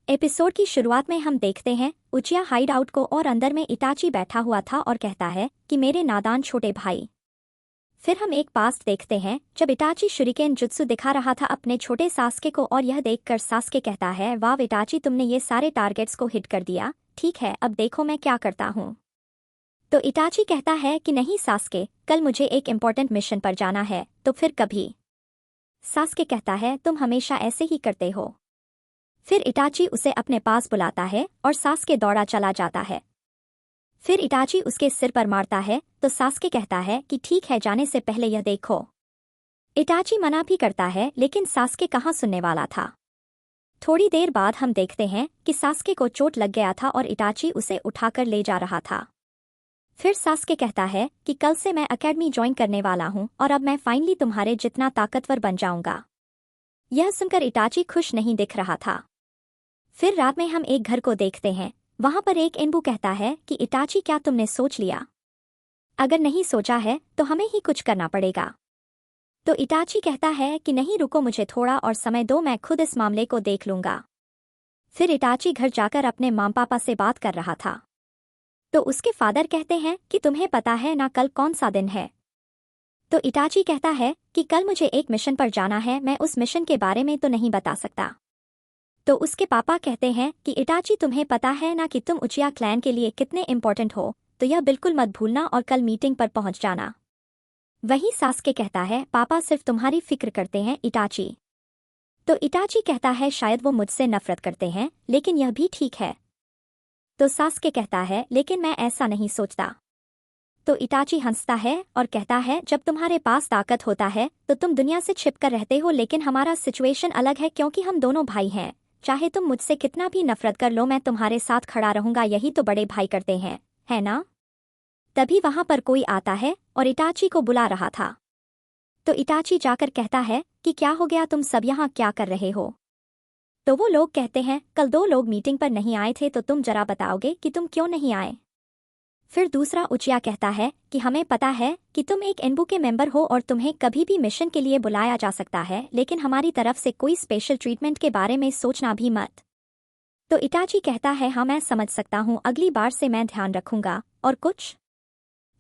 Episode की शुरुआत में हम देखते हैं उचिया हाइड आउट को और अंदर में इटाची बैठा हुआ था और कहता है कि मेरे नादान छोटे भाई। फिर हम एक पास्ट देखते हैं जब इटाची शुरिकेन जुत्सु दिखा रहा था अपने छोटे सास्के को और यह देखकर सास्के कहता है वाह इटाची तुमने ये सारे टारगेट्स को हिट कर दिया, ठीक है अब देखो मैं क्या करता हूँ। तो इटाची कहता है कि नहीं सास्के, कल मुझे एक इम्पोर्टेंट मिशन पर जाना है, तो फिर कभी। सास्के कहता है तुम हमेशा ऐसे ही करते हो। फिर इटाची उसे अपने पास बुलाता है और सास्के दौड़ा चला जाता है। फिर इटाची उसके सिर पर मारता है तो सास्के कहता है कि ठीक है जाने से पहले यह देखो। इटाची मना भी करता है लेकिन सास्के कहाँ सुनने वाला था। थोड़ी देर बाद हम देखते हैं कि सास्के को चोट लग गया था और इटाची उसे उठाकर ले जा रहा था। फिर सास्के कहता है कि कल से मैं अकेडमी ज्वाइन करने वाला हूँ और अब मैं फाइनली तुम्हारे जितना ताकतवर बन जाऊंगा। यह सुनकर इटाची खुश नहीं दिख रहा था। फिर रात में हम एक घर को देखते हैं, वहां पर एक एनबू कहता है कि इटाची क्या तुमने सोच लिया? अगर नहीं सोचा है तो हमें ही कुछ करना पड़ेगा। तो इटाची कहता है कि नहीं रुको मुझे थोड़ा और समय दो, मैं खुद इस मामले को देख लूंगा। फिर इटाची घर जाकर अपने माँ पापा से बात कर रहा था। तो उसके फादर कहते हैं कि तुम्हें पता है ना कल कौन सा दिन है? तो इटाची कहता है कि कल मुझे एक मिशन पर जाना है, मैं उस मिशन के बारे में तो नहीं बता सकता। तो उसके पापा कहते हैं कि इटाची तुम्हें पता है ना कि तुम उचिया क्लैन के लिए कितने इंपॉर्टेंट हो, तो यह बिल्कुल मत भूलना और कल मीटिंग पर पहुंच जाना। वहीं सास्के कहता है पापा सिर्फ तुम्हारी फिक्र करते हैं इटाची। तो इटाची कहता है शायद वो मुझसे नफरत करते हैं, लेकिन यह भी ठीक है। तो सास्के कहता है लेकिन मैं ऐसा नहीं सोचता। तो इटाची हंसता है और कहता है जब तुम्हारे पास ताकत होता है तो तुम दुनिया से छिपकर रहते हो, लेकिन हमारा सिचुएशन अलग है क्योंकि हम दोनों भाई हैं। चाहे तुम मुझसे कितना भी नफरत कर लो, मैं तुम्हारे साथ खड़ा रहूंगा, यही तो बड़े भाई करते हैं, है ना? तभी वहां पर कोई आता है और इटाची को बुला रहा था। तो इटाची जाकर कहता है कि क्या हो गया, तुम सब यहाँ क्या कर रहे हो? तो वो लोग कहते हैं कल दो लोग मीटिंग पर नहीं आए थे, तो तुम जरा बताओगे कि तुम क्यों नहीं आए? फिर दूसरा उचिया कहता है कि हमें पता है कि तुम एक एनबू के मेंबर हो और तुम्हें कभी भी मिशन के लिए बुलाया जा सकता है, लेकिन हमारी तरफ से कोई स्पेशल ट्रीटमेंट के बारे में सोचना भी मत। तो इटाची कहता है हाँ मैं समझ सकता हूँ, अगली बार से मैं ध्यान रखूंगा। और कुछ?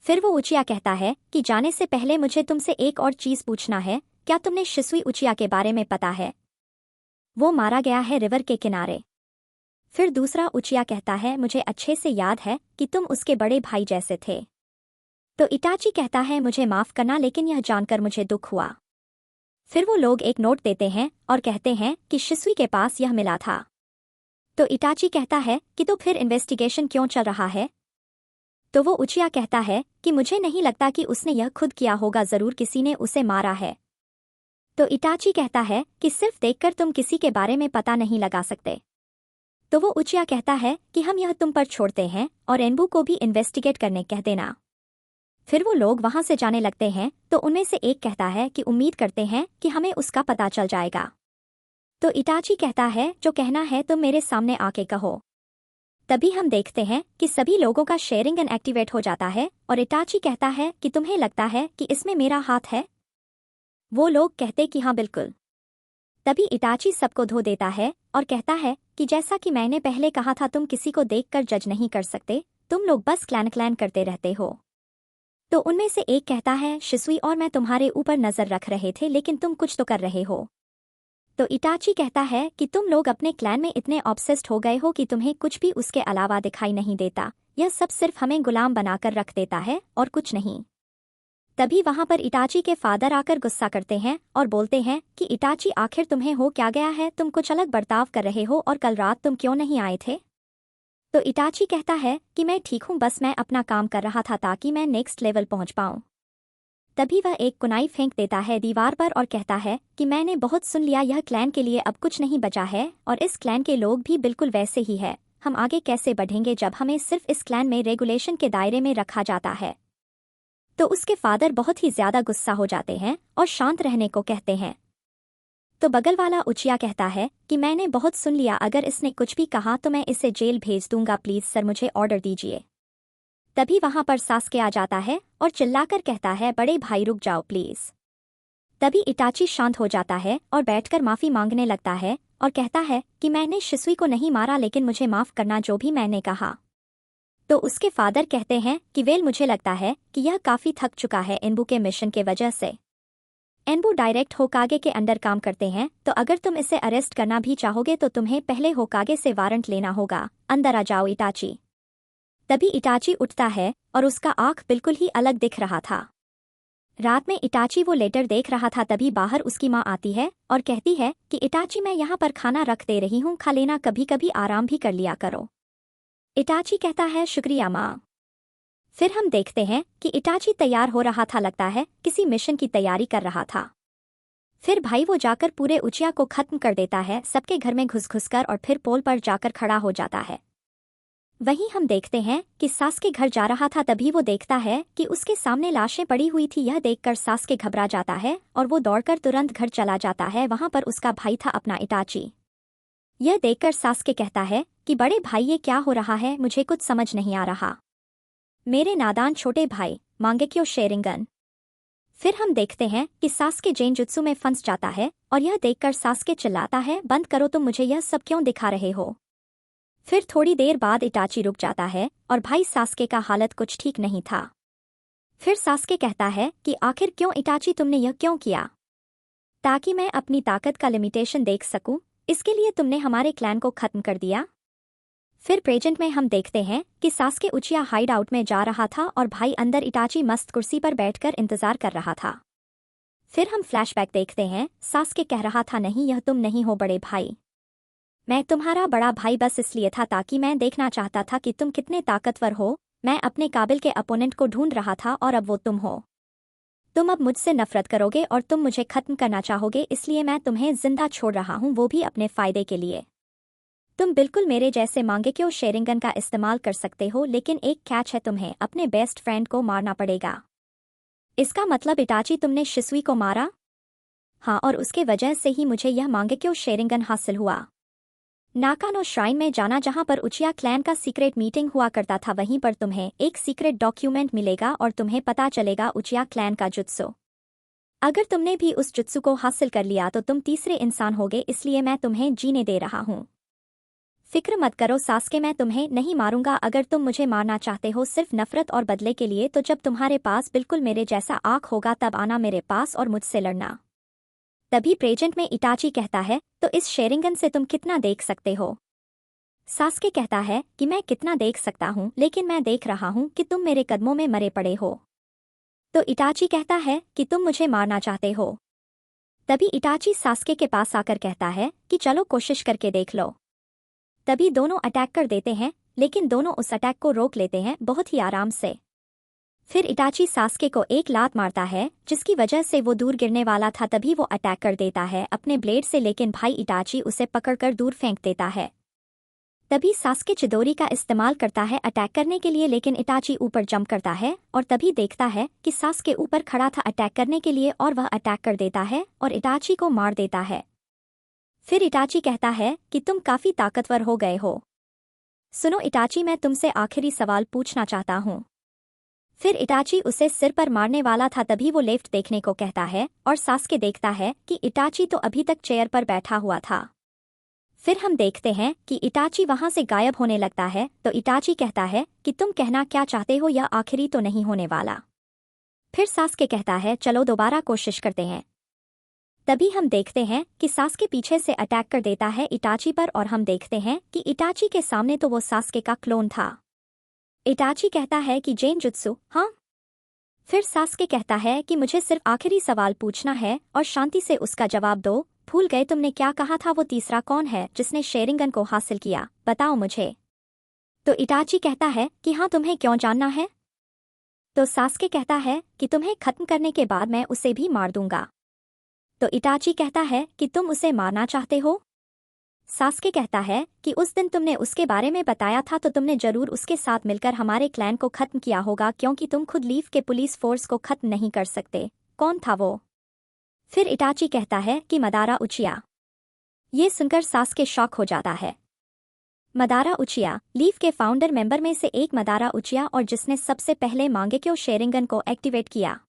फिर वो उचिया कहता है कि जाने से पहले मुझे तुमसे एक और चीज पूछना है, क्या तुमने शिसुई उचिया के बारे में पता है? वो मारा गया है रिवर के किनारे। फिर दूसरा उचिया कहता है मुझे अच्छे से याद है कि तुम उसके बड़े भाई जैसे थे। तो इटाची कहता है मुझे माफ करना, लेकिन यह जानकर मुझे दुख हुआ। फिर वो लोग एक नोट देते हैं और कहते हैं कि शिसुई के पास यह मिला था। तो इटाची कहता है कि तो फिर इन्वेस्टिगेशन क्यों चल रहा है? तो वो उचिया कहता है कि मुझे नहीं लगता कि उसने यह खुद किया होगा, जरूर किसी ने उसे मारा है। तो इटाची कहता है कि सिर्फ देखकर तुम किसी के बारे में पता नहीं लगा सकते। तो वो उचिया कहता है कि हम यह तुम पर छोड़ते हैं और एनबू को भी इन्वेस्टिगेट करने कह देना। फिर वो लोग वहां से जाने लगते हैं, तो उनमें से एक कहता है कि उम्मीद करते हैं कि हमें उसका पता चल जाएगा। तो इटाची कहता है जो कहना है तुम मेरे सामने आके कहो। तभी हम देखते हैं कि सभी लोगों का शेयरिंग गन एक्टिवेट हो जाता है और इटाची कहता है कि तुम्हें लगता है कि इसमें मेरा हाथ है? वो लोग कहते कि हाँ बिल्कुल। तभी इटाची सबको धो देता है और कहता है कि जैसा कि मैंने पहले कहा था, तुम किसी को देखकर जज नहीं कर सकते, तुम लोग बस क्लैन करते रहते हो। तो उनमें से एक कहता है शिसुई और मैं तुम्हारे ऊपर नजर रख रहे थे, लेकिन तुम कुछ तो कर रहे हो। तो इटाची कहता है कि तुम लोग अपने क्लैन में इतने ऑब्सेस्ड हो गए हो कि तुम्हें कुछ भी उसके अलावा दिखाई नहीं देता, यह सब सिर्फ हमें गुलाम बनाकर रख देता है और कुछ नहीं। तभी वहां पर इटाची के फादर आकर गुस्सा करते हैं और बोलते हैं कि इटाची आखिर तुम्हें हो क्या गया है, तुम कुछ अलग बर्ताव कर रहे हो और कल रात तुम क्यों नहीं आए थे? तो इटाची कहता है कि मैं ठीक हूं, बस मैं अपना काम कर रहा था ताकि मैं नेक्स्ट लेवल पहुंच पाऊं। तभी वह एक कुनाई फेंक देता है दीवार पर और कहता है कि मैंने बहुत सुन लिया, यह क्लैन के लिए अब कुछ नहीं बचा है और इस क्लैन के लोग भी बिल्कुल वैसे ही है। हम आगे कैसे बढ़ेंगे जब हमें सिर्फ इस क्लैन में रेगुलेशन के दायरे में रखा जाता है? तो उसके फादर बहुत ही ज्यादा गुस्सा हो जाते हैं और शांत रहने को कहते हैं। तो बगल वाला उचिया कहता है कि मैंने बहुत सुन लिया, अगर इसने कुछ भी कहा तो मैं इसे जेल भेज दूंगा, प्लीज सर मुझे ऑर्डर दीजिए। तभी वहां पर सास्के आ जाता है और चिल्लाकर कहता है बड़े भाई रुक जाओ प्लीज। तभी इटाची शांत हो जाता है और बैठकर माफी मांगने लगता है और कहता है कि मैंने शिसुई को नहीं मारा, लेकिन मुझे माफ करना जो भी मैंने कहा। तो उसके फादर कहते हैं कि वेल, मुझे लगता है कि यह काफी थक चुका है एनबू के मिशन के वजह से। एनबू डायरेक्ट होकागे के अंडर काम करते हैं, तो अगर तुम इसे अरेस्ट करना भी चाहोगे तो तुम्हें पहले होकागे से वारंट लेना होगा। अंदर आ जाओ इटाची। तभी इटाची उठता है और उसका आंख बिल्कुल ही अलग दिख रहा था। रात में इटाची वो लेटर देख रहा था, तभी बाहर उसकी माँ आती है और कहती है कि इटाची, मैं यहाँ पर खाना रख दे रही हूँ, खा लेना, कभी कभी आराम भी कर लिया करो। इटाची कहता है शुक्रिया माँ। फिर हम देखते हैं कि इटाची तैयार हो रहा था, लगता है किसी मिशन की तैयारी कर रहा था। फिर भाई वो जाकर पूरे उचिया को खत्म कर देता है, सबके घर में घुस घुस कर, और फिर पोल पर जाकर खड़ा हो जाता है। वहीं हम देखते हैं कि सासके घर जा रहा था, तभी वो देखता है कि उसके सामने लाशें पड़ी हुई थी। यह देखकर सासके घबरा जाता है और वो दौड़कर तुरंत घर चला जाता है। वहां पर उसका भाई था अपना इटाची। यह देखकर सासके कहता है कि बड़े भाई, ये क्या हो रहा है, मुझे कुछ समझ नहीं आ रहा। मेरे नादान छोटे भाई मांगेक्यो शेरिंगन। फिर हम देखते हैं कि सासके जेनजुत्सु में फंस जाता है और यह देखकर सासके चिल्लाता है, बंद करो, तुम मुझे यह सब क्यों दिखा रहे हो। फिर थोड़ी देर बाद इटाची रुक जाता है और भाई सासके का हालत कुछ ठीक नहीं था। फिर सासके कहता है कि आखिर क्यों इटाची, तुमने यह क्यों किया। ताकि मैं अपनी ताकत का लिमिटेशन देख सकूं, इसके लिए तुमने हमारे क्लैन को खत्म कर दिया। फिर प्रेजेंट में हम देखते हैं कि सासके उचिया हाइड आउट में जा रहा था और भाई अंदर इटाची मस्त कुर्सी पर बैठकर इंतजार कर रहा था। फिर हम फ्लैशबैक देखते हैं, सासके कह रहा था, नहीं, यह तुम नहीं हो बड़े भाई, मैं तुम्हारा बड़ा भाई बस इसलिए था ताकि मैं देखना चाहता था कि तुम कितने ताकतवर हो। मैं अपने काबिल के अपोनेंट को ढूंढ रहा था और अब वो तुम हो। तुम अब मुझसे नफरत करोगे और तुम मुझे खत्म करना चाहोगे, इसलिए मैं तुम्हें जिंदा छोड़ रहा हूं, वो भी अपने फायदे के लिए। तुम बिल्कुल मेरे जैसे मांगेक्यो शेरिंगन का इस्तेमाल कर सकते हो, लेकिन एक कैच है, तुम्हें अपने बेस्ट फ्रेंड को मारना पड़ेगा। इसका मतलब इटाची, तुमने शिसुई को मारा। हाँ, और उसके वजह से ही मुझे यह मांगेक्यो शेरिंगन हासिल हुआ। नाकानो श्राइन में जाना, जहां पर उचिया क्लैन का सीक्रेट मीटिंग हुआ करता था, वहीं पर तुम्हें एक सीक्रेट डॉक्यूमेंट मिलेगा और तुम्हें पता चलेगा उचिया क्लैन का जुत्सु। अगर तुमने भी उस जुत्सु को हासिल कर लिया तो तुम तीसरे इंसान होगे, इसलिए मैं तुम्हें जीने दे रहा हूं। फिक्र मत करो सासके, मैं तुम्हें नहीं मारूंगा। अगर तुम मुझे मारना चाहते हो सिर्फ नफरत और बदले के लिए, तो जब तुम्हारे पास बिल्कुल मेरे जैसा आंख होगा तब आना मेरे पास और मुझसे लड़ना। तभी प्रेजेंट में इटाची कहता है, तो इस शेरिंगन से तुम कितना देख सकते हो। सासके कहता है कि मैं कितना देख सकता हूं, लेकिन मैं देख रहा हूं कि तुम मेरे कदमों में मरे पड़े हो। तो इटाची कहता है कि तुम मुझे मारना चाहते हो। तभी इटाची सासके के पास आकर कहता है कि चलो कोशिश करके देख लो। तभी दोनों अटैक कर देते हैं, लेकिन दोनों उस अटैक को रोक लेते हैं बहुत ही आराम से। फिर इटाची सासके को एक लात मारता है, जिसकी वजह से वो दूर गिरने वाला था। तभी वो अटैक कर देता है अपने ब्लेड से, लेकिन भाई इटाची उसे पकड़कर दूर फेंक देता है। तभी सासके चिदोरी का इस्तेमाल करता है अटैक करने के लिए, लेकिन इटाची ऊपर जंप करता है और तभी देखता है कि सासके ऊपर खड़ा था अटैक करने के लिए, और वह अटैक कर देता है और इटाची को मार देता है। फिर इटाची कहता है कि तुम काफी ताकतवर हो गए हो। सुनो इटाची, मैं तुमसे आखिरी सवाल पूछना चाहता हूं। फिर इटाची उसे सिर पर मारने वाला था, तभी वो लेफ्ट देखने को कहता है और सासके देखता है कि इटाची तो अभी तक चेयर पर बैठा हुआ था। फिर हम देखते हैं कि इटाची वहां से गायब होने लगता है। तो इटाची कहता है कि तुम कहना क्या चाहते हो, यह आखिरी तो नहीं होने वाला। फिर सासके कहता है चलो दोबारा कोशिश करते हैं। तभी हम देखते हैं कि सासके पीछे से अटैक कर देता है इटाची पर, और हम देखते हैं कि इटाची के सामने तो वो सासके का क्लोन था। इटाची कहता है कि जेनजुत्सु, हाँ। फिर सासके कहता है कि मुझे सिर्फ आखिरी सवाल पूछना है और शांति से उसका जवाब दो। भूल गए तुमने क्या कहा था, वो तीसरा कौन है जिसने शेरिंगन को हासिल किया, बताओ मुझे। तो इटाची कहता है कि हाँ, तुम्हें क्यों जानना है। तो सासके कहता है कि तुम्हें खत्म करने के बाद मैं उसे भी मार दूंगा। तो इटाची कहता है कि तुम उसे मारना चाहते हो। सासके कहता है कि उस दिन तुमने उसके बारे में बताया था, तो तुमने जरूर उसके साथ मिलकर हमारे क्लैन को खत्म किया होगा, क्योंकि तुम खुद लीफ के पुलिस फोर्स को खत्म नहीं कर सकते। कौन था वो। फिर इटाची कहता है कि मदारा उचिया। ये सुनकर सासके शॉक हो जाता है। मदारा उचिया लीफ के फाउंडर मेंबर में से एक मदारा उचिया, और जिसने सबसे पहले मांगेक्यो शेरिंगन को एक्टिवेट किया।